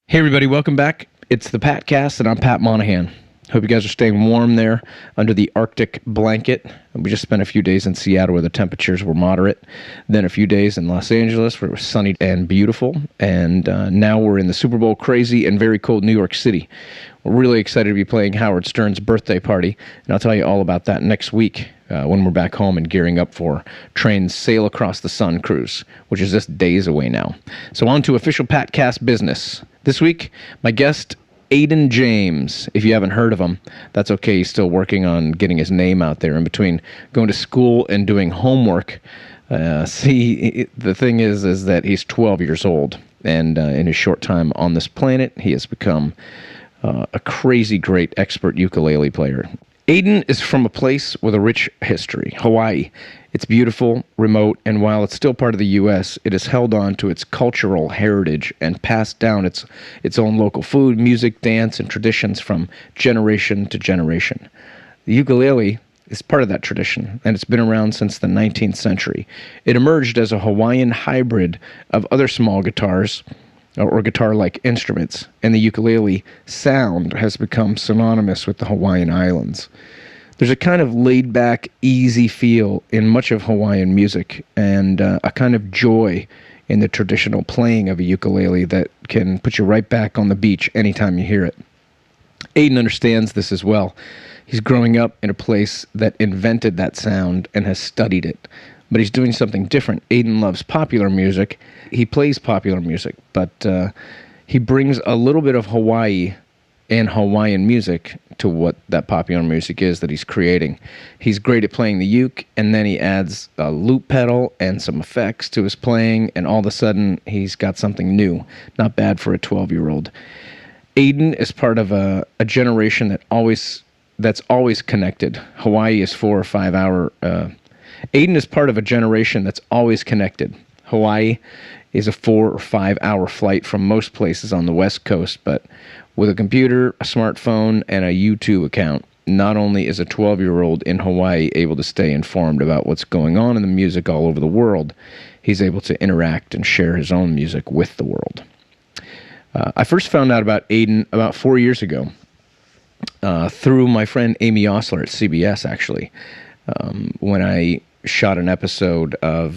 Hey everybody, welcome back. It's the Patcast, and I'm Pat Monahan. Hope you guys are staying warm there under the Arctic blanket. We just spent a few days in Seattle where the temperatures were moderate, then a few days in Los Angeles where it was sunny and beautiful, and now we're in the Super Bowl crazy and very cold New York City. We're really excited to be playing Howard Stern's birthday party, and I'll tell you all about that next week when we're back home and gearing up for Train's Sail Across the Sun cruise, which is just days away now. So on to official Patcast business. This week, my guest, Aidan James. If you haven't heard of him, that's okay. He's still working on getting his name out there in between going to school and doing homework. The thing is that he's 12 years old, and in his short time on this planet, he has become a crazy great expert ukulele player. Aidan is from a place with a rich history, Hawaii. It's beautiful, remote, and while it's still part of the U.S., it has held on to its cultural heritage and passed down its own local food, music, dance, and traditions from generation to generation. The ukulele is part of that tradition, and it's been around since the 19th century. It emerged as a Hawaiian hybrid of other small guitars or guitar-like instruments, and the ukulele sound has become synonymous with the Hawaiian Islands. There's a kind of laid-back, easy feel in much of Hawaiian music, and a kind of joy in the traditional playing of a ukulele that can put you right back on the beach anytime you hear it. Aidan understands this as well. He's growing up in a place that invented that sound and has studied it. But he's doing something different. Aidan loves popular music. He plays popular music, but he brings a little bit of Hawaii and Hawaiian music to what that popular music is that he's creating. He's great at playing the uke, and then he adds a loop pedal and some effects to his playing, and all of a sudden he's got something new. Not bad for a 12-year-old. Aidan is part of a generation that's always connected. Hawaii is 4 or 5 hour. Aidan is part of a generation that's always connected. Hawaii is a 4 or 5 hour flight from most places on the West Coast, but with a computer, a smartphone, and a YouTube account, not only is a 12-year-old in Hawaii able to stay informed about what's going on in the music all over the world, he's able to interact and share his own music with the world. I first found out about Aidan about 4 years ago through my friend Amy Osler at CBS, actually, when I shot an episode of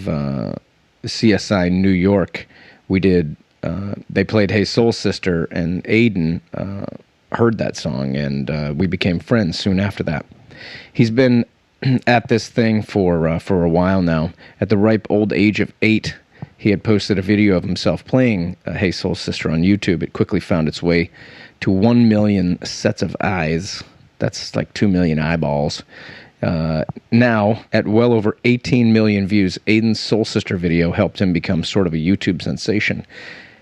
CSI New York. They played Hey Soul Sister, and Aidan heard that song, and we became friends soon after that. He's been at this thing for a while now. At the ripe old age of 8, he had posted a video of himself playing Hey Soul Sister on YouTube. It quickly found its way to 1 million sets of eyes. That's like 2 million eyeballs. Now, at well over 18 million views, Aidan's Soul Sister video helped him become sort of a YouTube sensation.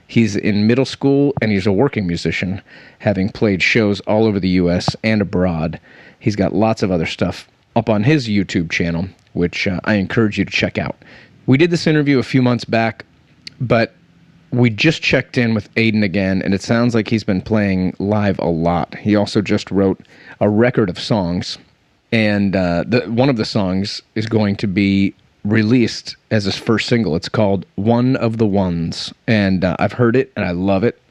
He's in middle school, and he's a working musician, having played shows all over the U.S. and abroad. He's got lots of other stuff up on his YouTube channel, which I encourage you to check out. We did this interview a few months back, but we just checked in with Aidan again, and it sounds like he's been playing live a lot. He also just wrote a record of songs, and one of the songs is going to be released as his first single. It's called One of the Ones, and I've heard it, and I love it,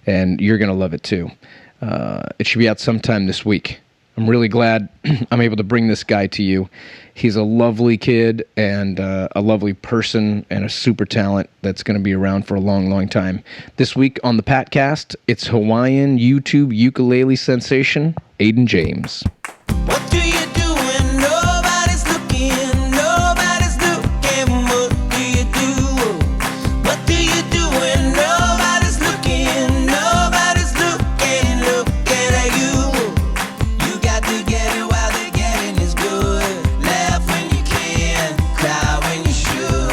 and you're going to love it too. It should be out sometime this week. I'm really glad I'm able to bring this guy to you. He's a lovely kid and a lovely person and a super talent that's going to be around for a long, long time. This week on the Patcast, it's Hawaiian YouTube ukulele sensation, Aidan James. What do you do when nobody's looking? Nobody's looking. What do you do? What do you do when nobody's looking? Nobody's looking, looking at you. You got to get it while the getting is good. Laugh when you can, cry when you should.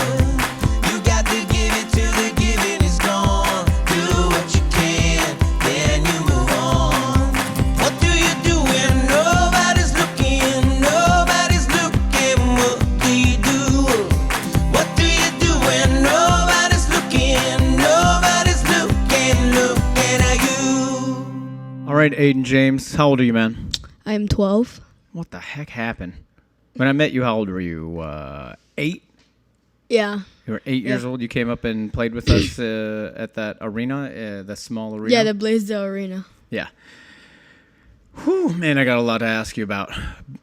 You got to give it till the giving is gone. Do what you can, then you move on. What do you do when nobody's looking? Nobody's looking. What do you do? What do you do when nobody's looking? Nobody's looking, looking at you. All right, Aidan James, how old are you, man? I'm 12. What the heck happened? When I met you, how old were you? 8? Yeah. You were 8 years old. You came up and played with us at that arena, the small arena. Yeah, the Blaisdell Arena. Yeah. Whew, man, I got a lot to ask you about.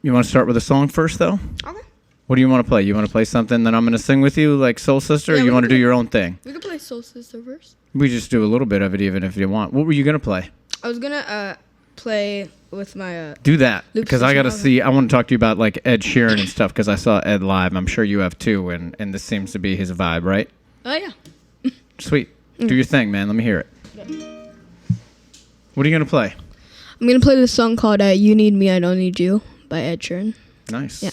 You want to start with a song first, though? Okay. What do you want to play? You want to play something that I'm going to sing with you, like Soul Sister, Yeah, or you we want to can do play- your own thing? We could play Soul Sister first. We just do a little bit of it, even if you want. What were you going to play? I was gonna play with my Do that, Loops because I got to Station. see. I want to talk to you about like Ed Sheeran and stuff, because I saw Ed live. I'm sure you have too, and this seems to be his vibe, right? Oh yeah. Sweet. Do your thing, man. Let me hear it. What are you going to play? I'm gonna play this song called "You Need Me, I Don't Need You" by Ed Sheeran. Nice. Yeah.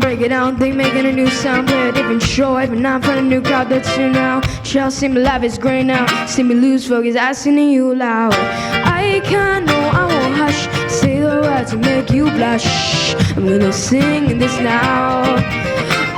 Break it down, think making a new sound, play a different show, every night find a new crowd that's new now. Shall see me life is great now, see me lose focus, asking you loud. I can't know, I won't hush, say the words and make you blush. I'm gonna sing this now.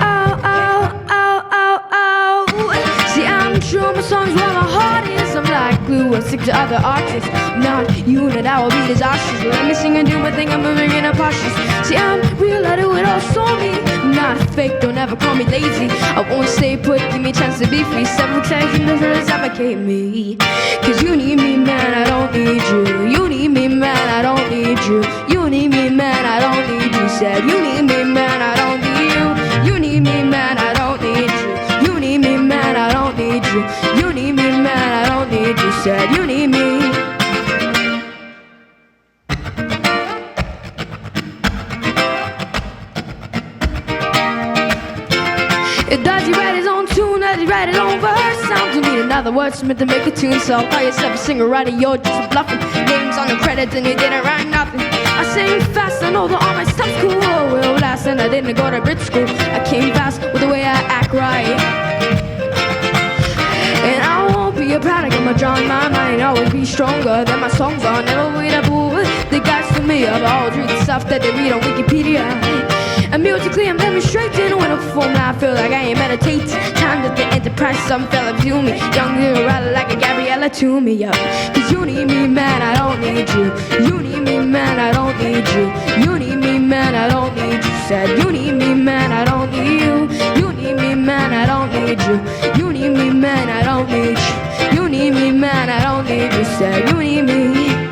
Ow, ow, ow, ow, ow. See, I'm true, my songs where my heart is. I'm like glue, I stick to other artists. I'm not you, and I will be disastrous. Let me sing and do my thing, I'm moving in a postures. See, I'm real, I do it all so me. I'm not fake, don't ever call me lazy. I won't stay put, give me a chance to be free. Several times in the first suffocate me. Cause you need me, man, I don't need you. You need me, man, I don't need you. You need me, man, I don't need you. Said you need me, man, I don't need you. You need me, man, I don't need you. You need me, man, I don't need you. You need me, man, I don't need you. Said you need me. Does he write his own tune? Does he write his own verse? Sounds you need another wordsmith to make a tune. So call yourself a singer, writer, you're just bluffing. Names on the credits and you didn't write nothing. I sing fast, I know that all my stuff's cool. Will last, and I didn't go to Brit school. I came fast with the way I act right. And I won't be a product of my drawing. My mind always be stronger than my songs are. Never wait up with the guys to me. I've always read the stuff that they read on Wikipedia. And musically I'm demonstrating when I perform. I feel like I ain't meditate. Time that the enterprise, some fella view me. Young little rider like a Gabriella to me, yo. Cause you need me, man, I don't need you. You need me, man, I don't need you. You need me, man, I don't need you. Said you need me, man, I don't need you. You need me, man, I don't need you. You need me, man, I don't need you. You need me, man, I don't need you. Said you need me.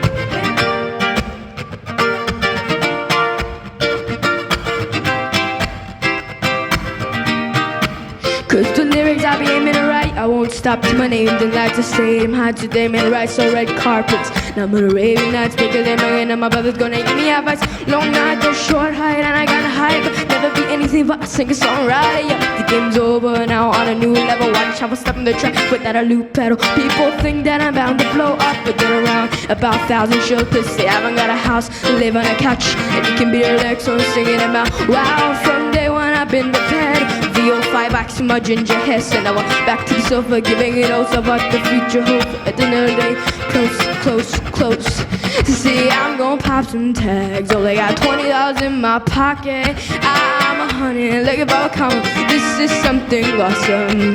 Cause the lyrics I be aiming to write, I won't stop till my name didn't like to say them high to them and right so red carpets. Now I'm gonna raving nights because they're knowing and my brother's gonna give me advice. Long night, they're short height and I gotta hide, but never be anything but a singer songwriter. Yeah, the game's over now on a new level. Watch how I step in the track without a loop pedal. People think that I'm bound to blow up, but then around about 1,000 shows to say I haven't got a house, live on a couch, and you can be the lyrics on singing them out. Wow, from day one I've been prepared. VO5 axe my ginger hair, and I went back to the sofa, giving it all about the future hope. At the end of the day, close, close, close. See, I'm gonna pop some tags. Only got $20 in my pocket. I'm a honey, looking for a comment. This is something awesome.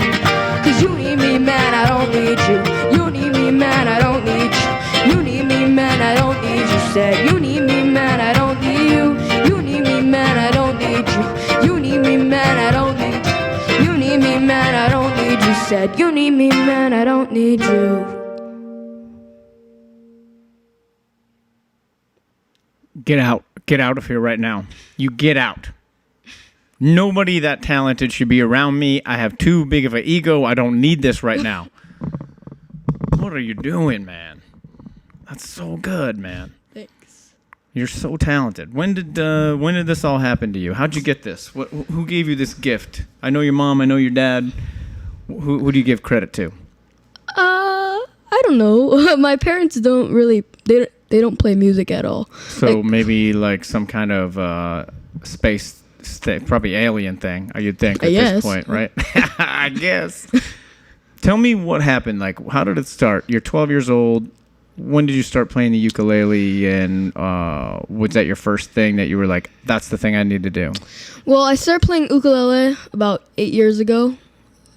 Cause you need me, man, I don't need you. You need me, man, I don't need you. You need me, man, I don't need you. Said you need me, man, I don't need you. You need me, man, I don't need you. You need me, man, I don't need you. You need me, man, I don't need you. Said you need me, man, I don't need you. Get out. get out of here right now. You get out. Nobody that talented should be around me. I have too big of an ego. I don't need this right now. What are you doing, man? That's so good, man. Thanks. You're so talented. When did this all happen to you? How'd you get this? Who gave you this gift? I know your mom. I know your dad. Who do you give credit to? I don't know. My parents don't really. They don't play music at all. So maybe like some kind of space, probably alien thing. You'd think at this point, right? I guess. Tell me what happened. Like, how did it start? You're 12 years old. When did you start playing the ukulele? And was that your first thing that you were like, that's the thing I need to do? Well, I started playing ukulele about 8 years ago,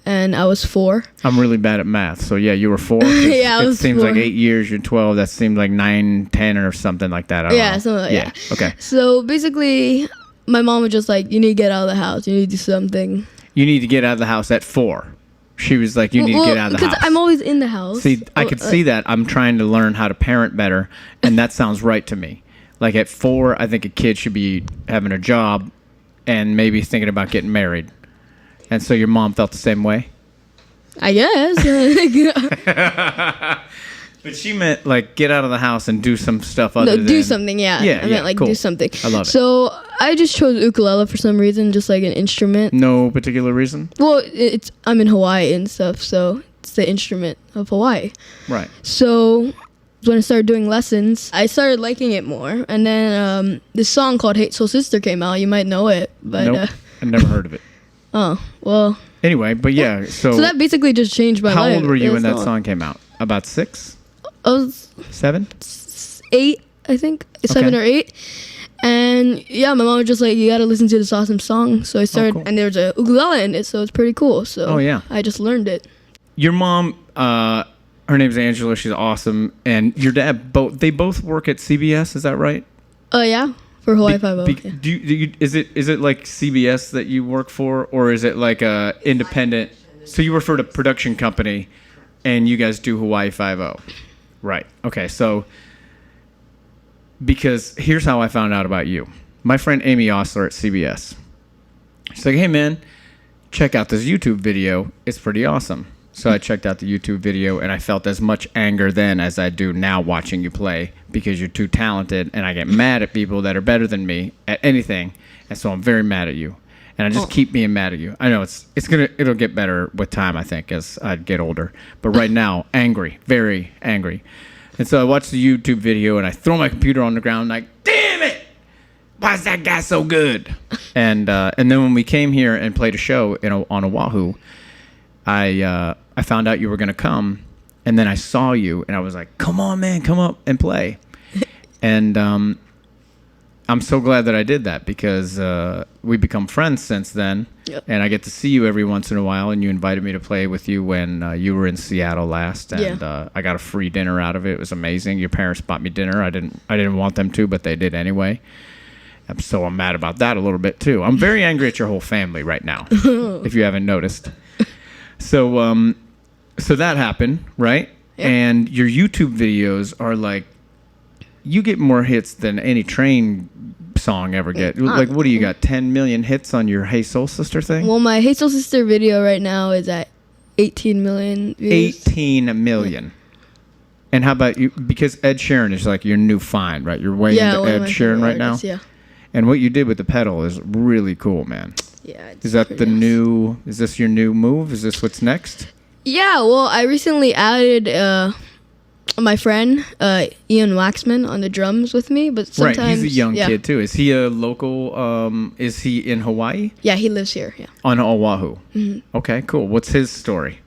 and I was 4. I'm really bad at math. So, yeah, you were 4. Yeah, I was 4. It seems like 8 years, you're 12. That seems like 9, 10 or something like that. I don't know. Something like that. Okay. So, basically, my mom was just like, you need to get out of the house. You need to do something. You need to get out of the house at 4. She was like, you need to get out of the house. Because I'm always in the house. See, I could see that. I'm trying to learn how to parent better, and that sounds right to me. Like at 4, I think a kid should be having a job and maybe thinking about getting married. And so your mom felt the same way? I guess. But she meant like get out of the house and do some stuff other than... do something, yeah. Yeah, I meant like cool. do something. I love it. So I just chose ukulele for some reason, just like an instrument. No particular reason? Well, I'm in Hawaii and stuff, so it's the instrument of Hawaii. Right. So when I started doing lessons, I started liking it more. And then this song called Hate Soul Sister came out. You might know it. But, nope, I never heard of it. Oh, well. Anyway, but yeah, so that basically just changed my life. How old were you when that song came out? About 6? I was 7? 8, I think. 7 or 8. And yeah, my mom was just like, you gotta listen to this awesome song. So I started, and there's a ukulele in it, so it's pretty cool. So I just learned it. Your mom, her name's Angela. She's awesome. And your dad, they both work at CBS, is that right? Yeah, for Hawaii 5-0. Do you, is it like CBS that you work for, or is it like a independent? So you work for a production company, and you guys do Hawaii 5-0. Right. Okay. So, because here's how I found out about you. My friend Amy Osler at CBS. She's like, hey, man, check out this YouTube video. It's pretty awesome. So I checked out the YouTube video, and I felt as much anger then as I do now watching you play, because you're too talented, and I get mad at people that are better than me at anything, and so I'm very mad at you. And I just keep being mad at you. I know it'll get better with time, I think, as I get older. But right now, angry, very angry. And so I watched the YouTube video, and I throw my computer on the ground, like, damn it! Why is that guy so good? And then when we came here and played a show on Oahu, I found out you were going to come, and then I saw you, and I was like, come on, man, come up and play. And I'm so glad that I did that, because we've become friends since then. Yep. And I get to see you every once in a while, and you invited me to play with you when you were in Seattle last, and I got a free dinner out of it. It was amazing. Your parents bought me dinner. I didn't want them to, but they did anyway. I'm mad about that a little bit too. I'm very angry at your whole family right now, if you haven't noticed. So that happened, right? Yep. And your YouTube videos are like, you get more hits than any Train song ever get. Like, what do you got? 10 million hits on your Hey Soul Sister thing? Well, my Hey Soul Sister video right now is at 18 million views. 18 million. Yeah. And how about you? Because Ed Sheeran is like your new find, right? You're way into Ed Sheeran right now. Yeah. And what you did with the pedal is really cool, man. Yeah. Is that the new? Is this your new move? Is this what's next? Yeah. Well, I recently added my friend Ian Waxman on the drums with me, but sometimes he's a young kid too. Is he a local? Is he in Hawaii? Yeah, he lives here. Yeah. On Oahu. Mm-hmm. Okay, cool. What's his story?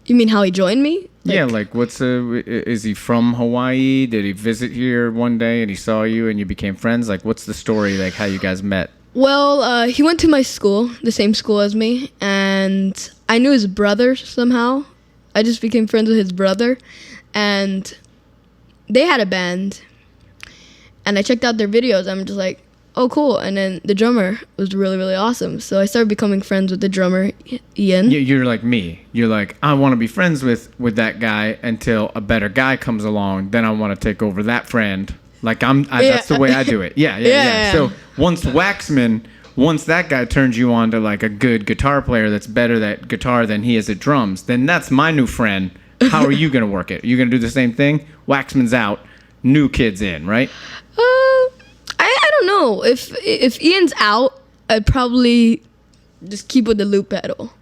You mean how he joined me? Is he from Hawaii? Did he visit here one day and he saw you and you became friends? Like, what's the story? Like, how you guys met? Well, he went to my school, the same school as me, and I knew his brother somehow. I just became friends with his brother, and they had a band, and I checked out their videos. I'm just like, oh, cool. And then the drummer was really, really awesome. So I started becoming friends with the drummer, Ian. You're like me. You're like, I want to be friends with that guy until a better guy comes along. Then I want to take over that friend. Like that's the way I do it. Yeah. Yeah. So once that guy turns you on to like a good guitar player that's better at guitar than he is at drums, then that's my new friend. How are you going to work it? Are you going to do the same thing? Waxman's out, new kid's in, right? I don't know. If Ian's out, I'd probably just keep with the loop pedal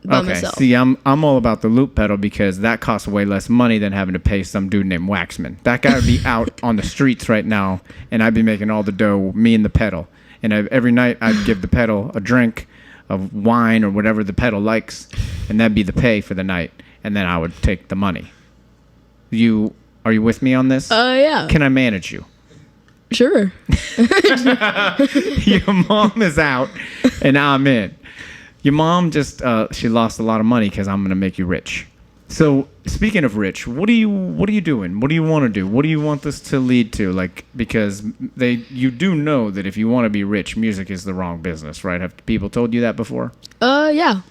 by myself. See, I'm all about the loop pedal because that costs way less money than having to pay some dude named Waxman. That guy would be out on the streets right now, and I'd be making all the dough, me and the pedal. And every night I'd give the pedal a drink of wine or whatever the pedal likes, and that'd be the pay for the night. And then I would take the money. Are you with me on this? Yeah. Can I manage you? Sure. Your mom is out, and I'm in. Your mom just she lost a lot of money because I'm gonna make you rich. So speaking of rich, what are you doing? What do you want to do? What do you want this to lead to? Like, because you do know that if you want to be rich, music is the wrong business, right? Have people told you that before? Yeah.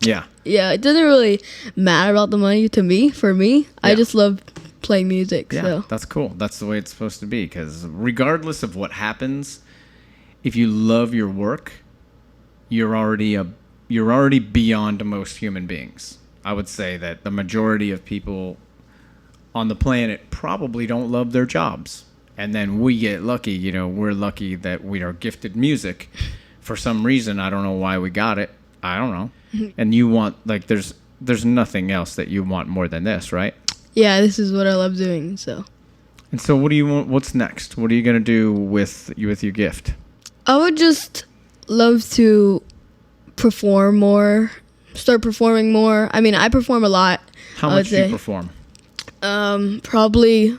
Yeah. Yeah, it doesn't really matter about the money to me. For me, I just love playing music. Yeah, So that's cool. That's the way it's supposed to be. Because regardless of what happens, if you love your work, you're already beyond most human beings. I would say that the majority of people on the planet probably don't love their jobs. And then we get lucky, we're lucky that we are gifted music for some reason. I don't know why we got it. I don't know. And you want, like, there's nothing else that you want more than this, right? yeah, this is what I love doing. So And so what do you want? What's next? What are you going to do with your gift? I would just love to perform more, start performing more. I mean, I perform a lot. How I much would do you say. perform? Probably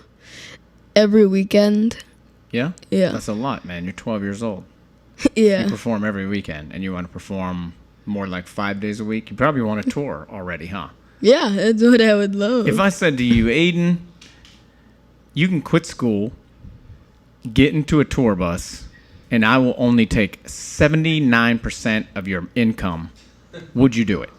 every weekend. Yeah? Yeah. That's a lot, man. You're 12 years old. Yeah. You perform every weekend, and you want to perform more like 5 days a week. You probably want to tour already, huh? Yeah, that's what I would love. If I said to you, Aidan, you can quit school, get into a tour bus, and I will only take 79% of your income, would you do it?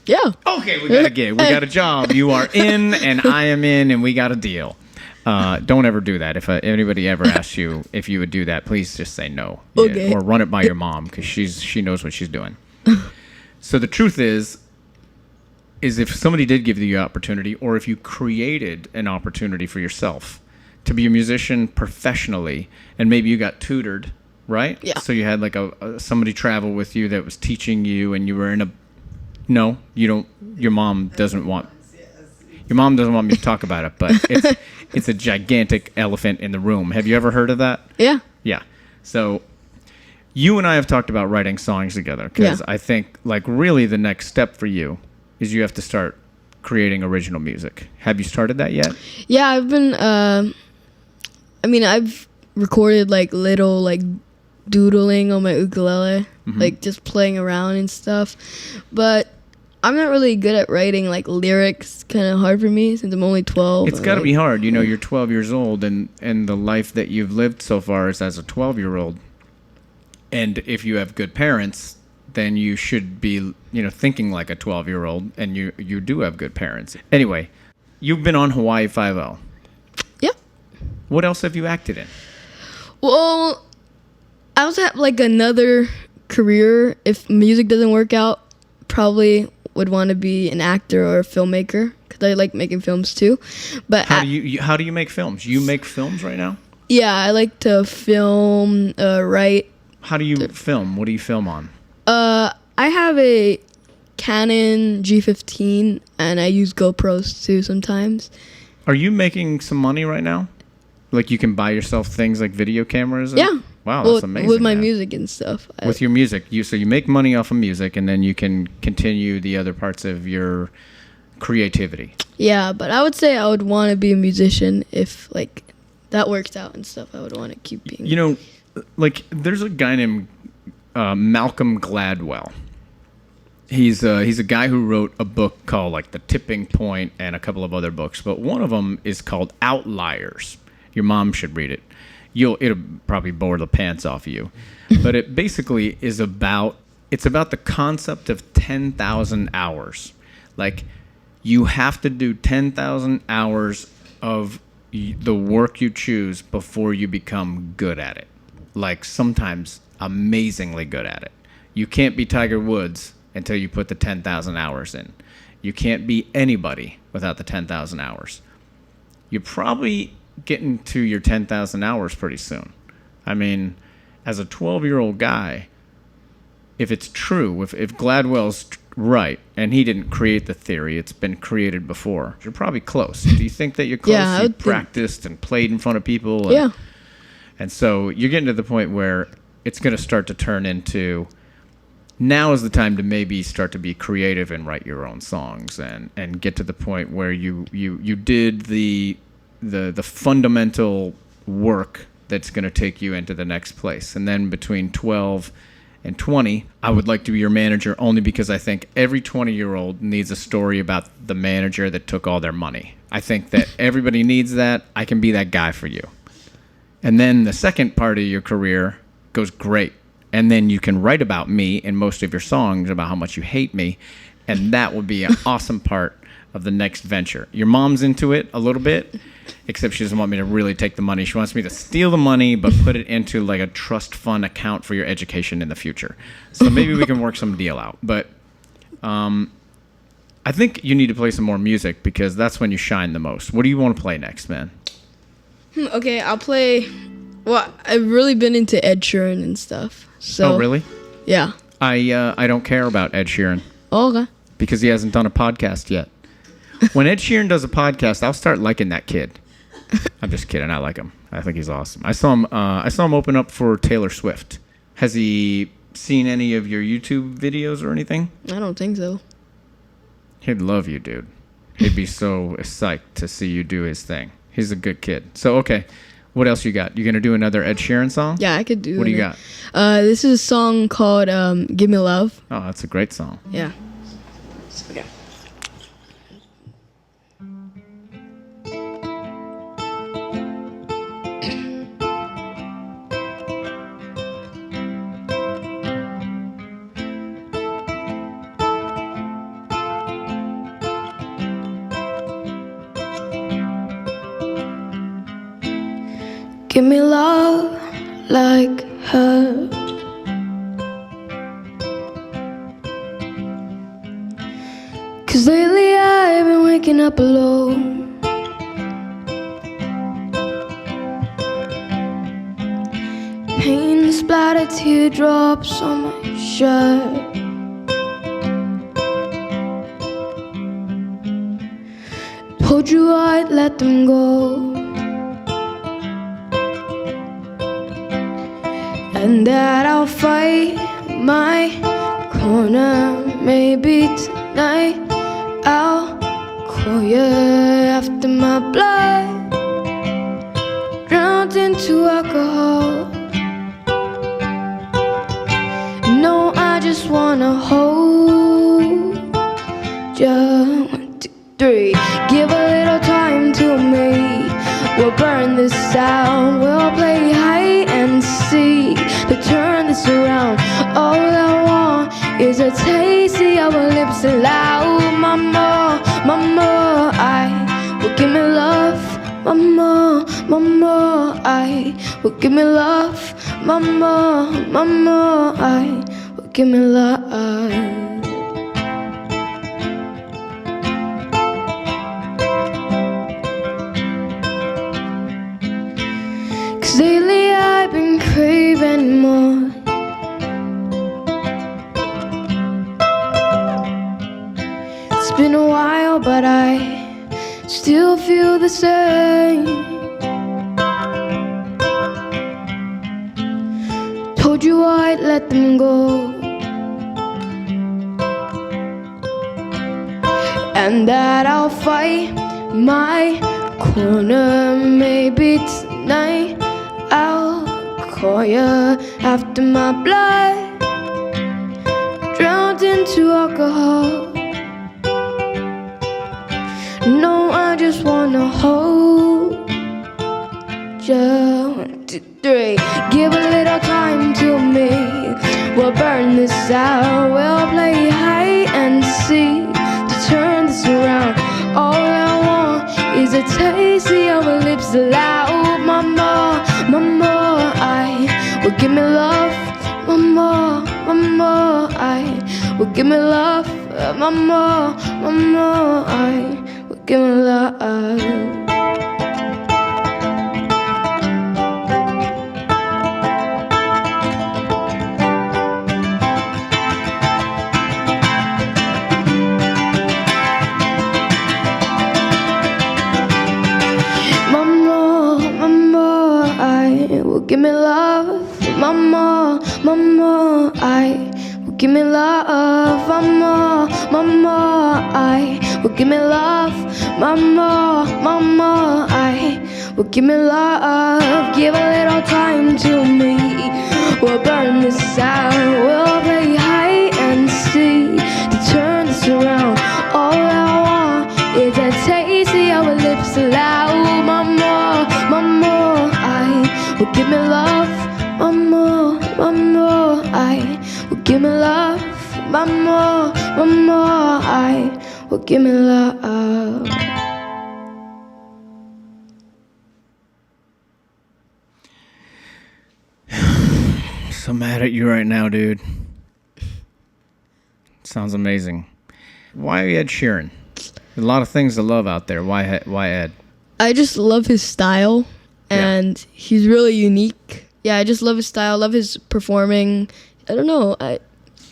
Yeah. Okay, we got a gig. We got a job. You are in, and I am in, and we got a deal. Don't ever do that. If anybody ever asks you if you would do that, please just say no. Okay. Or run it by your mom because she knows what she's doing. So the truth is if somebody did give you the opportunity, or if you created an opportunity for yourself to be a musician professionally, and maybe you got tutored, right? Yeah. So you had like somebody travel with you that was teaching you, and you were in a. No, you don't. Your mom doesn't want. Your mom doesn't want me to talk about it, but it's a gigantic elephant in the room. Have you ever heard of that? Yeah. Yeah. So you and I have talked about writing songs together because Yeah. I think like really the next step for you is you have to start creating original music. Have you started that yet? Yeah, I've been I've recorded like little like doodling on my ukulele, like just playing around and stuff. But I'm not really good at writing like lyrics. Kind of hard for me since I'm only 12. It's got to be hard. You're 12 years old, and the life that you've lived so far is as a 12-year-old. And if you have good parents, then you should be, thinking like a 12-year-old, and you do have good parents. Anyway, you've been on Hawaii Five-0. Yeah. What else have you acted in? Well, I also have like another career. If music doesn't work out, probably would want to be an actor or a filmmaker because I like making films too. But How do you make films? You make films right now? yeah, I like to film, write. How do you film? What do you film on? I have a Canon G15 and I use GoPros too sometimes. Are you making some money right now? Like you can buy yourself things like video cameras? Yeah. Wow, Well, that's amazing. with my man. music and stuff. With your music, so you make money off of music, and then you can continue the other parts of your creativity. Yeah, but I would say I would want to be a musician if like that works out and stuff. I would want to keep being. Like there's a guy named Malcolm Gladwell. He's a guy who wrote a book called like The Tipping Point and a couple of other books, but one of them is called Outliers. Your mom should read it. It'll probably bore the pants off you, but it basically is about the concept of 10,000 hours. Like you have to do 10,000 hours of the work you choose before you become good at it. Like sometimes amazingly good at it. You can't be Tiger Woods until you put the 10,000 hours in. You can't be anybody without the 10,000 hours. You're probably getting to your 10,000 hours pretty soon. I mean, as a 12-year-old guy, if it's true, if Gladwell's right, and he didn't create the theory, it's been created before, you're probably close. Do you think that you're close? Yeah, I You would think- practiced and played in front of people? Yeah. And so you're getting to the point where it's going to start to turn into, now is the time to maybe start to be creative and write your own songs and get to the point where you did the fundamental work that's going to take you into the next place. And then between 12 and 20, I would like to be your manager only because I think every 20-year-old needs a story about the manager that took all their money. I think that everybody needs that. I can be that guy for you. And then the second part of your career goes great. And then you can write about me in most of your songs about how much you hate me. And that would be an awesome part of the next venture. Your mom's into it a little bit, except she doesn't want me to really take the money. She wants me to steal the money, but put it into like a trust fund account for your education in the future. So maybe we can work some deal out. But I think you need to play some more music because that's when you shine the most. What do you want to play next, man? Okay, I'll play. Well, I've really been into Ed Sheeran and stuff. So, Oh, really? Yeah. I don't care about Ed Sheeran Oh, okay. because he hasn't done a podcast yet. When Ed Sheeran does a podcast, I'll start liking that kid. I'm just kidding. I like him. I think he's awesome. I saw him open up for Taylor Swift. Has he seen any of your YouTube videos or anything? I don't think so. He'd love you, dude. He'd be so psyched to see you do his thing. He's a good kid. So, okay. What else you got? You going to do another Ed Sheeran song? Yeah, I could do. What do you it. got? This is a song called "Give Me Love." Oh, that's a great song. Yeah. Okay. Give me love like her. Cause lately I've been waking up alone. Pain splattered teardrops on my shirt. Told you I'd let them go. And that I'll fight my corner. Maybe tonight I'll call you after my blood drowned into alcohol. No, I just wanna hold you. 1, 2, 3. Give a little time to me. We'll burn this out. We'll play hide and seek to turn this around. All I want is a taste of your lips and loud. Mama, mama, I will give me love. Mama, mama, I will give me love. Mama, mama, I will give me love. Cause lately I've been craving more. It's been a while, but I still feel the same. Told you I'd let them go. And that I'll fight my corner. Maybe tonight I'll call you after my blood drowned into alcohol. No, I just wanna hold you. 1, 2, 3. Give a little time to me. We'll burn this out. We'll play hide and seek to turn this around. All I want is a taste of your lips give me love. Mama, mama, I will give me love. Give me love, mama, mama, I will give me love, mama, mama, I will give me love, mama, mama, I will give me love. Give a little time to me, we'll burn this out, we'll play hide and seek to turn this around. All I want is a taste of your lips loud, mama, mama, I will give me love, mama, mama, I will give me love, mama, mama, I will give me love. So mad at you right now, dude. Sounds amazing. Why Ed Sheeran? A lot of things to love out there. Why Ed? I just love his style, and he's really unique. Yeah, I just love his style, love his performing. I don't know, I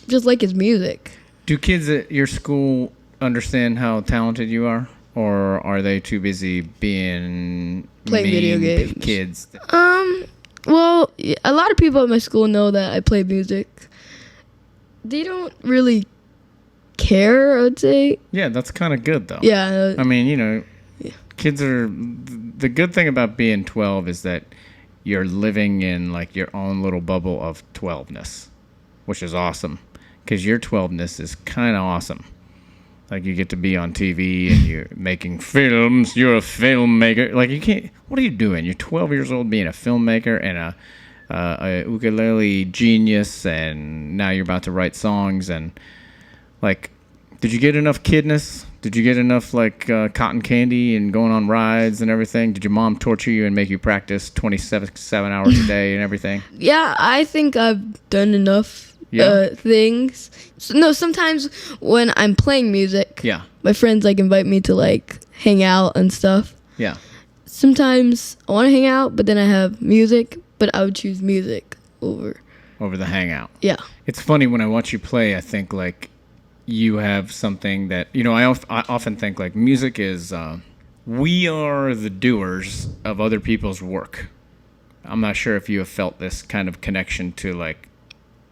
just like his music. Do kids at your school understand how talented you are? Or are they too busy being Playing video games. Kids? Well, a lot of people at my school know that I play music. They don't really care, I would say. Yeah, that's kind of good, though. Yeah. I mean, you know, kids are... The good thing about being 12 is that you're living in, like, your own little bubble of 12-ness, which is awesome. Because your 12-ness is kind of awesome. Like, you get to be on TV and you're making films. You're a filmmaker. Like, you can't... What are you doing? You're 12 years old being a filmmaker and a ukulele genius, and now you're about to write songs. And, like, did you get enough kidness? Did you get enough, like, cotton candy and going on rides and everything? Did your mom torture you and make you practice 27 hours a day and everything? Yeah, I think I've done enough things. So, no, sometimes when I'm playing music, my friends, like, invite me to, like, hang out and stuff. Yeah. Sometimes I want to hang out, but then I have music, but I would choose music over the hangout. Yeah. It's funny when I watch you play, I think, like, you have something that, you know, I often think, like, music is, we are the doers of other people's work. I'm not sure if you have felt this kind of connection to, like,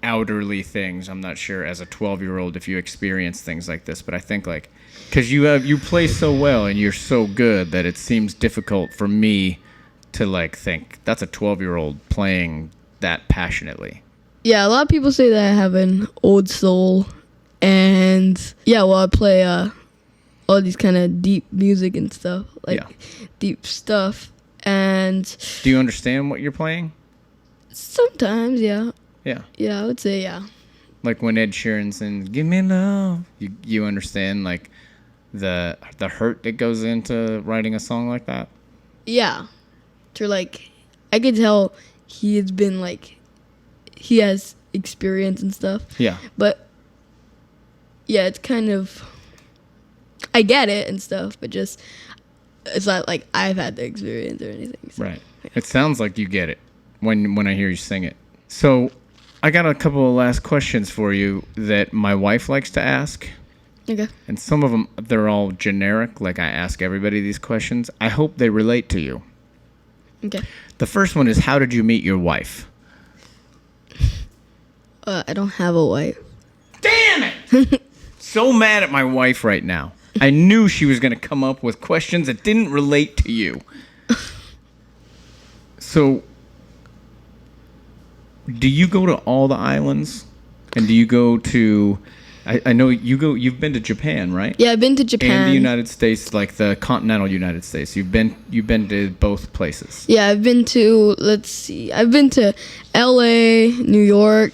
outerly things. I'm not sure as a 12-year-old if you experience things like this, but I think, like, because you play so well and you're so good that it seems difficult for me to, like, think that's a 12-year-old playing that passionately. Yeah, a lot of people say that I have an old soul, and yeah, well, I play all these kind of deep music and stuff, like deep stuff. And do you understand what you're playing? Sometimes, yeah. Yeah. Yeah, I would say yeah. Like when Ed Sheeran sings "Give Me Love," you understand, like, the hurt that goes into writing a song like that? Yeah. To, like, I could tell he has experience and stuff. Yeah. But yeah, it's kind of, I get it and stuff, but just, it's not like I've had the experience or anything. So, right. Yeah. It sounds like you get it when I hear you sing it. So I got a couple of last questions for you that my wife likes to ask. Okay. And some of them, they're all generic. Like, I ask everybody these questions. I hope they relate to you. Okay. The first one is, how did you meet your wife? I don't have a wife. Damn it! So mad at my wife right now. I knew she was going to come up with questions that didn't relate to you. So, do you go to all the islands? And do you go to... I know you've been to Japan, right? Yeah, I've been to Japan. And the United States, like the continental United States. You've been to both places. Yeah, I've been to, I've been to LA, New York,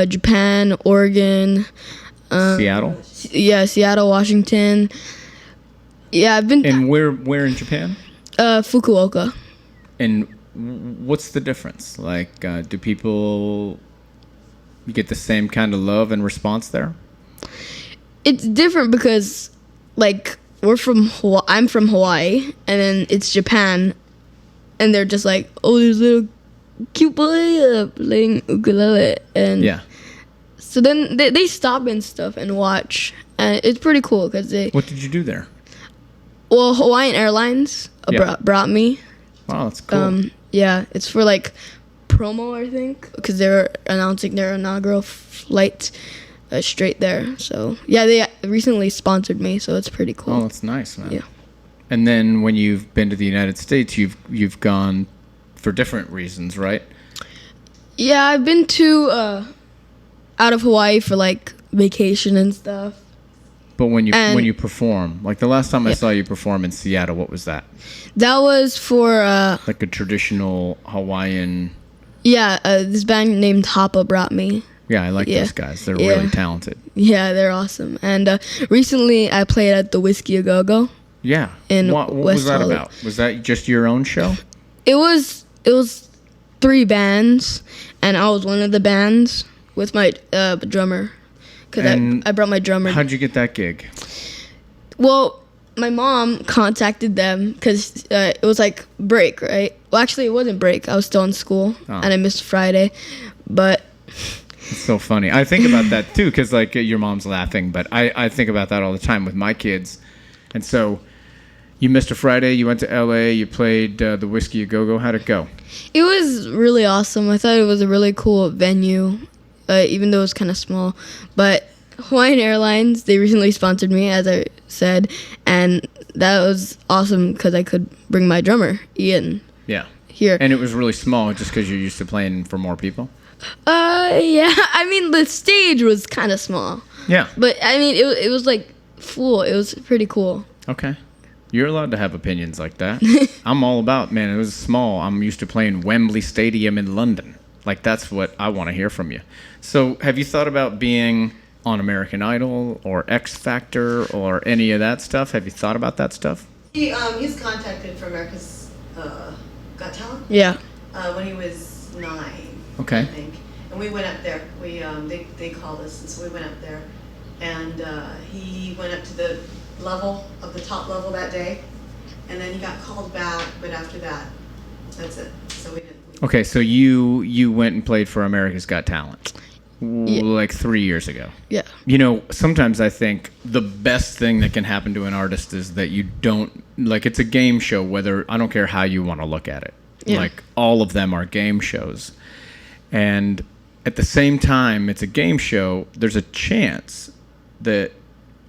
Japan, Oregon. Seattle? Yeah, Seattle, Washington. Yeah, I've been... And where in Japan? Fukuoka. And what's the difference? Like, do people... You get the same kind of love and response there? It's different because, like, I'm from Hawaii, and then it's Japan, and they're just like, oh, there's a little cute boy playing ukulele, and Yeah. so then they stop and stuff and watch, and it's pretty cool because What did you do there? Hawaiian Airlines Yeah. brought me. Wow, that's cool. Yeah, it's for like promo, I think, because they're announcing their inaugural flight straight there. So yeah, they recently sponsored me, so it's pretty cool. Oh, that's nice, man. Yeah. And then when you've been to the United States, you've gone for different reasons, right? Yeah, I've been to out of Hawaii for like vacation and stuff. But when And- you perform, like the last time I Yeah. saw you perform in Seattle, what was that? That was for Like a traditional Hawaiian. this band named Hapa brought me. Yeah, I like Yeah. those guys. They're Yeah. really talented. Yeah, they're awesome. And recently I played at the Whiskey A Go Go. Yeah. In what was West that Hollywood. about? Was that just your own show? It was 3 bands, and I was one of the bands with my drummer, because And I brought my drummer. How'd you get that gig? Well, my mom contacted them because it was like break, right? Well, actually, it wasn't break. I was still in school, Oh. and I missed Friday, but It's so funny. I think about that too, because like your mom's laughing, but I think about that all the time with my kids. And so you missed a Friday, you went to LA, you played the Whiskey A Go Go. How'd it go? it was really awesome. I thought it was a really cool venue, even though it was kind of small. But Hawaiian Airlines, they recently sponsored me, as I said, and that was awesome because I could bring my drummer, Ian, Yeah. here. And it was really small just because you're used to playing for more people? Yeah, I mean, the stage was kind of small, Yeah. but I mean, it was like full. It was pretty cool. Okay. You're allowed to have opinions like that. I'm all about, man, it was small. I'm used to playing Wembley Stadium in London. Like, that's what I want to hear from you. So, have you thought about being on American Idol or X Factor or any of that stuff? Have you thought about that stuff? He's contacted for America's Got Talent Yeah. when he was 9, Okay. I think. And we went up there. We they called us, and so we went up there. And he went up to the top level that day, and then he got called back. But after that, that's it. So we didn't. Okay, so you went and played for America's Got Talent Yeah. like 3 years ago. Yeah. You know, sometimes I think the best thing that can happen to an artist is that you don't, like, it's a game show, whether, I don't care how you want to look at it. Yeah. Like, all of them are game shows. And at the same time, it's a game show, there's a chance that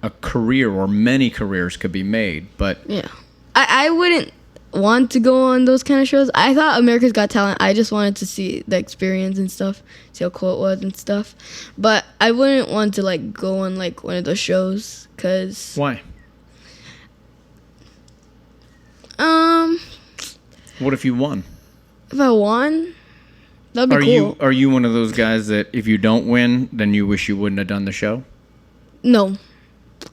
a career or many careers could be made. But Yeah. I wouldn't want to go on those kind of shows. I thought America's Got Talent, I just wanted to see the experience and stuff, see how cool it was and stuff. But I wouldn't want to, like, go on, like, one of those shows, because, why? What if you won? if I won, that'd be cool. Are you one of those guys that if you don't win, then you wish you wouldn't have done the show? No.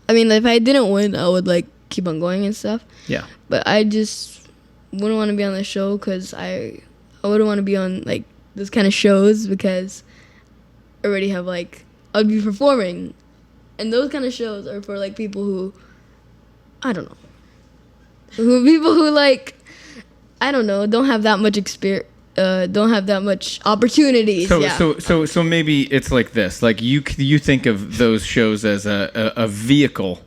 I mean, if I didn't win, I would, like, keep on going and stuff. Yeah. But I just wouldn't want to be on the show because I wouldn't want to be on, like, those kind of shows because I already have, like, I'd be performing. And those kind of shows are for, like, people who, I don't know. People who, like, I don't know, don't have that much experience. Don't have that much opportunities. So maybe it's like this. Like you think of those shows as a vehicle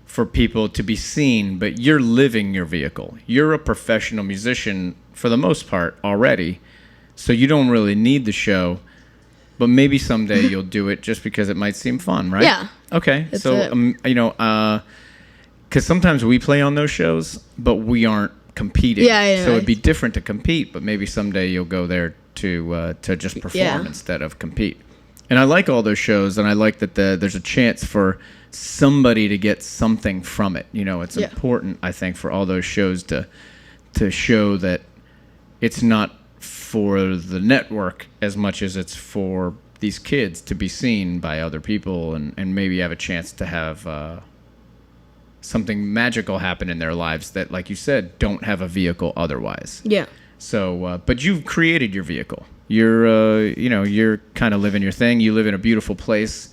for people to be seen, but you're living your vehicle. You're a professional musician for the most part already, so you don't really need the show. But maybe someday you'll do it just because it might seem fun, right? Yeah. Okay. That's So it. because sometimes we play on those shows, but we aren't competing. Yeah, I know. So it'd be different to compete, but maybe someday you'll go there to just perform Yeah. instead of compete. And I like all those shows, and I like that there's a chance for somebody to get something from it. You know, it's Yeah. important, I think, for all those shows to show that it's not for the network as much as it's for these kids to be seen by other people and maybe have a chance to have something magical happen in their lives that, like you said, don't have a vehicle otherwise. Yeah. So, but you've created your vehicle. You're kind of living your thing. You live in a beautiful place.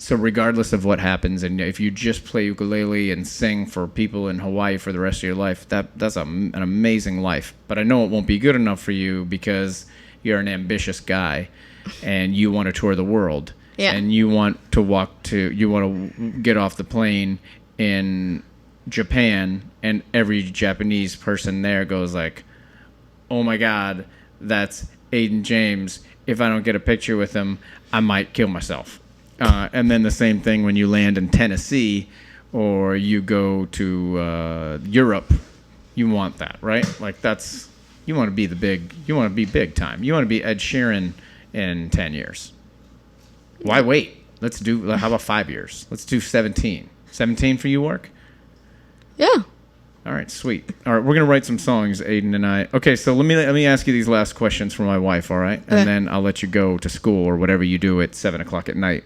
So regardless of what happens, and if you just play ukulele and sing for people in Hawaii for the rest of your life, that's an amazing life. But I know it won't be good enough for you because you're an ambitious guy and you want to tour the world. Yeah. And you want to get off the plane in Japan, and every Japanese person there goes like, "Oh my God, that's Aidan James. If I don't get a picture with him, I might kill myself." And then the same thing when you land in Tennessee or you go to Europe, you want that, right? Like you want to be big time. You want to be Ed Sheeran in 10 years. Why wait? How about 5 years? Let's do 17. 17 for you work? Yeah. All right, sweet. All right, we're gonna write some songs, Aidan and I. Okay, so let me ask you these last questions from my wife. All right, and then I'll let you go to school or whatever you do at 7:00 at night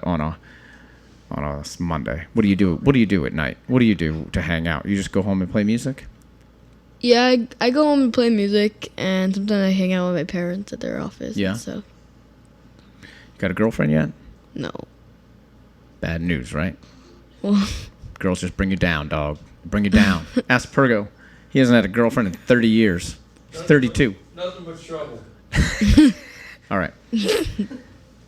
on a Monday. What do you do? What do you do at night? What do you do to hang out? You just go home and play music? Yeah, I go home and play music, and sometimes I hang out with my parents at their office. Yeah. And stuff. You got a girlfriend yet? No. Bad news, right? Well, Girls just bring you down, dog. Bring you down. Ask Pergo. He hasn't had a girlfriend in 30 years. He's 32. Nothing but trouble. All right.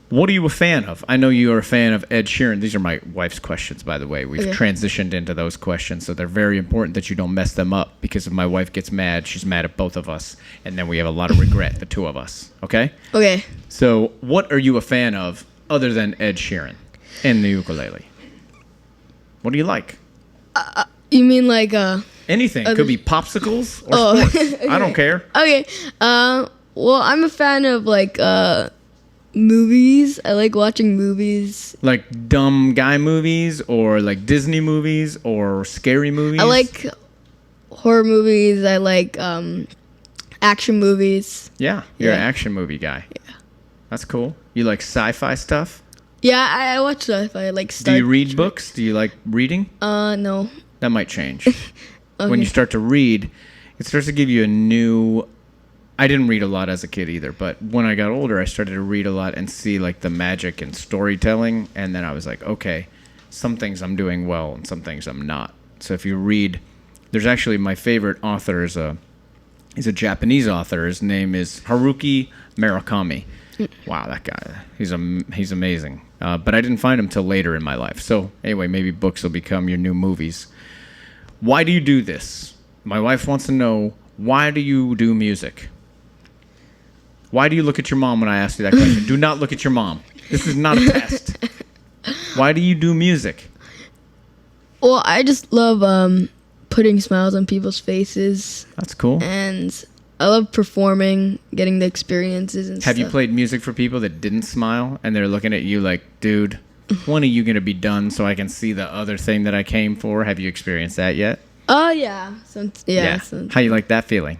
What are you a fan of? I know you are a fan of Ed Sheeran. These are my wife's questions, by the way. We've transitioned into those questions, so they're very important that you don't mess them up, because if my wife gets mad, she's mad at both of us, and then we have a lot of regret, the two of us. Okay? okay. So what are you a fan of other than Ed Sheeran and the ukulele? What do you like? You mean like Anything. Could be popsicles or sports. I don't care. Okay. Well, I'm a fan of like movies. I like watching movies. Like dumb guy movies or like Disney movies or scary movies? I like horror movies. I like action movies. Yeah, you're an Yeah. action movie guy. Yeah. That's cool. You like sci-fi stuff? Yeah, I watch sci-fi. I like Do you read books? Do you like reading? No. That might change. When you start to read, it starts to give you a new... I didn't read a lot as a kid either, but when I got older, I started to read a lot and see like the magic in storytelling, and then I was like, okay, some things I'm doing well and some things I'm not. So if you read... There's actually my favorite author is a Japanese author. His name is Haruki Murakami. Wow, that guy, he's amazing. But I didn't find him till later in my life. So anyway, maybe books will become your new movies. Why do you do this? My wife wants to know, why do you do music? Why do you look at your mom when I ask you that question? Do not look at your mom. This is not a test. Why do you do music? Well, I just love putting smiles on people's faces, That's cool. and I love performing, getting the experiences and Have stuff. you played music for people that didn't smile and they're looking at you like, dude, when are you going to be done so I can see the other thing that I came for? Have you experienced that yet? Oh, yeah. Yeah. How you like that feeling?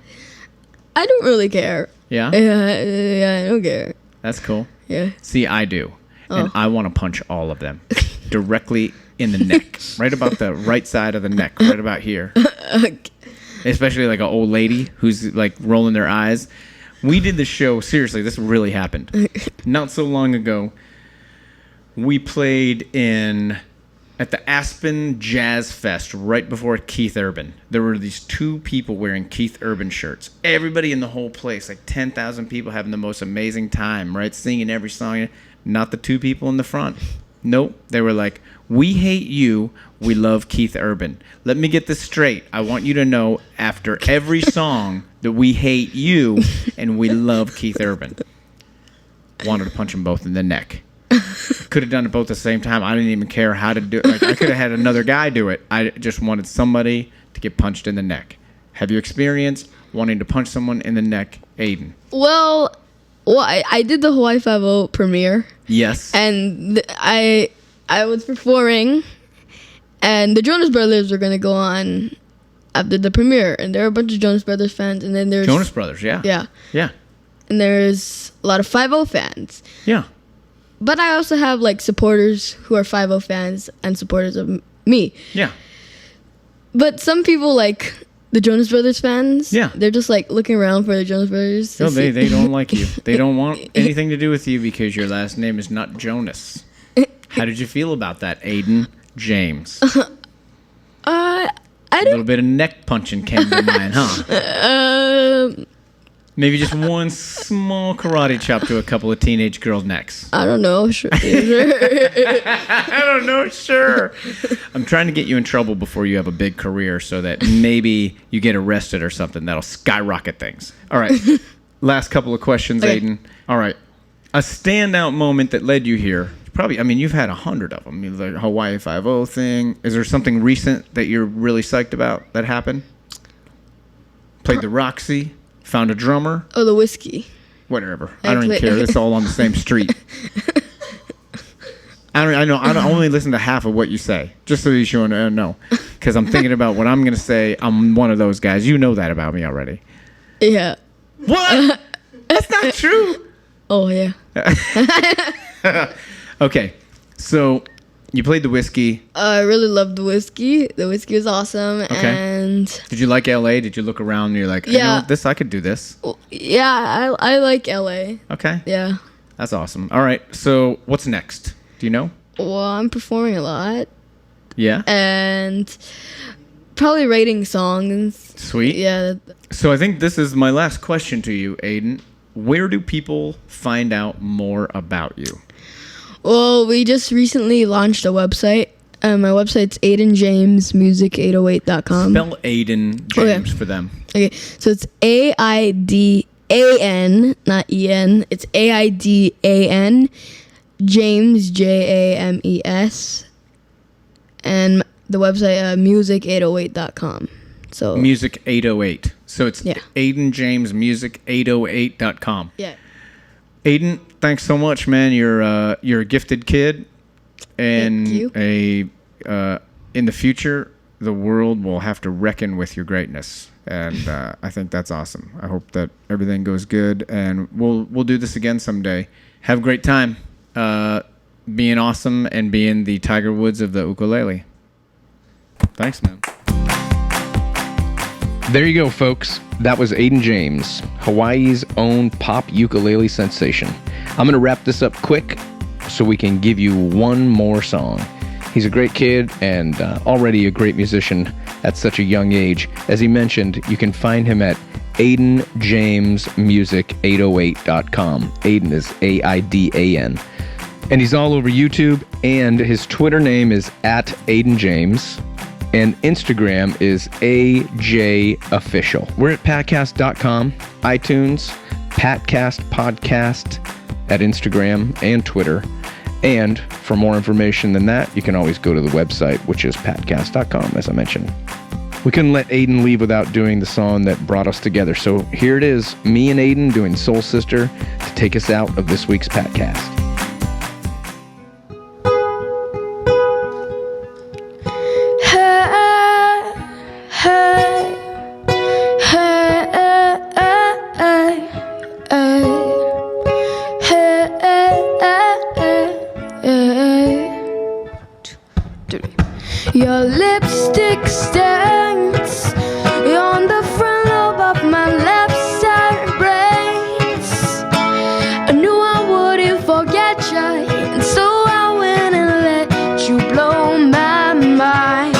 I don't really care. Yeah? Yeah, I don't care. That's cool. Yeah. See, I do. And I want to punch all of them directly in the neck. Right about the right side of the neck. Right about here. Especially like an old lady who's like rolling their eyes. We did the show, seriously, this really happened. Not so long ago, we played at the Aspen Jazz Fest right before Keith Urban. There were these two people wearing Keith Urban shirts. Everybody in the whole place, like 10,000 people having the most amazing time, right? Singing every song. Not the two people in the front. Nope. They were like, we hate you. We love Keith Urban. Let me get this straight. I want you to know after every song that we hate you and we love Keith Urban. Wanted to punch them both in the neck. Could have done it both at the same time. I didn't even care how to do it. Like, I could have had another guy do it. I just wanted somebody to get punched in the neck. Have you experienced wanting to punch someone in the neck, Aidan? Well, I did the Hawaii Five-0 premiere. Yes. And I was performing, and the Jonas Brothers were going to go on after the premiere, and there were a bunch of Jonas Brothers fans, and then there's... Jonas Brothers, yeah. Yeah. Yeah. And there's a lot of 5-0 fans. Yeah. But I also have, like, supporters who are 5-0 fans and supporters of me. Yeah. But some people, like... The Jonas Brothers fans, Yeah. they're just like looking around for the Jonas Brothers. No, they don't like you. They don't want anything to do with you because your last name is not Jonas. How did you feel about that, Aidan James? I A little bit of neck punching came to mind, huh? Maybe just one small karate chop to a couple of teenage girls' necks. I don't know. Sure. I don't know, sure. I'm trying to get you in trouble before you have a big career so that maybe you get arrested or something. That'll skyrocket things. All right. Last couple of questions, Okay. Aidan. All right. A standout moment that led you here. Probably, I mean, you've had 100 of them. The Hawaii Five-0 thing. Is there something recent that you're really psyched about that happened? Played the Roxy. Found a drummer. Oh, the whiskey. Whatever. I don't even care. It's all on the same street. I know. I don't only listen to half of what you say, just so you should know. Because I'm thinking about what I'm going to say. I'm one of those guys. You know that about me already. Yeah. What? That's not true. Oh, yeah. Okay. So you played the whiskey. I really loved the whiskey. The whiskey was awesome. Okay. And Did you like LA? Did you look around and you're like, you know Yeah. what, this, I could do this? yeah, I like LA. Okay. Yeah. That's awesome. All right. So what's next? Do you know? Well, I'm performing a lot Yeah. and probably writing songs. Sweet. Yeah. So I think this is my last question to you, Aidan. Where do people find out more about you? Well, we just recently launched a website. My website's aidanjamesmusic808.com. Spell Aidan James for them. Okay, so it's AIDAN, not EN. It's AIDAN, James, JAMES, and the website music808.com. So Music 808. So it's Yeah. Aidan James Music808.com. yeah, Aidan, thanks so much, man. You're a gifted kid, and Thank you. In the future, the world will have to reckon with your greatness, and I think that's awesome. I hope that everything goes good, and we'll do this again someday. Have a great time, being awesome and being the Tiger Woods of the ukulele. Thanks, man. There you go, folks. That was Aidan James, Hawaii's own pop ukulele sensation. I'm going to wrap this up quick so we can give you one more song. He's a great kid and already a great musician at such a young age. As he mentioned, you can find him at aidanjamesmusic808.com. Aidan is AIDAN. And he's all over YouTube, and his Twitter name is @AidanJames. And Instagram is AJOfficial. We're at patcast.com, iTunes, Patcast Podcast at Instagram and Twitter. And for more information than that, you can always go to the website, which is patcast.com, as I mentioned. We couldn't let Aidan leave without doing the song that brought us together. So here it is, me and Aidan doing Soul Sister to take us out of this week's Patcast. Your lipstick stains on the front lobe of my left side brains. I knew I wouldn't forget you, and so I went and let you blow my mind.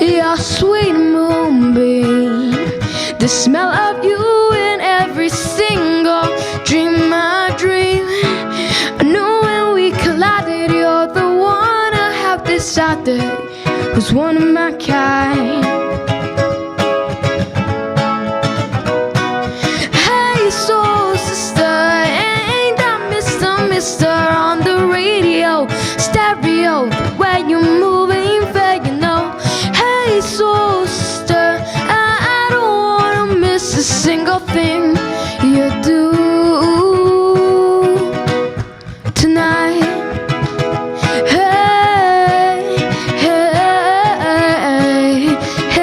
Your sweet moonbeam, the smell of you in every single dream I dream. I knew when we collided, you're the one I have decided was one of my kind. Hey, soul sister, ain't that Mr. on the radio, stereo, the way you moving, fair, you know. Hey, soul sister, I don't wanna miss a single thing you do tonight. Hey, hey, hey,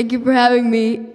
Thank you for having me.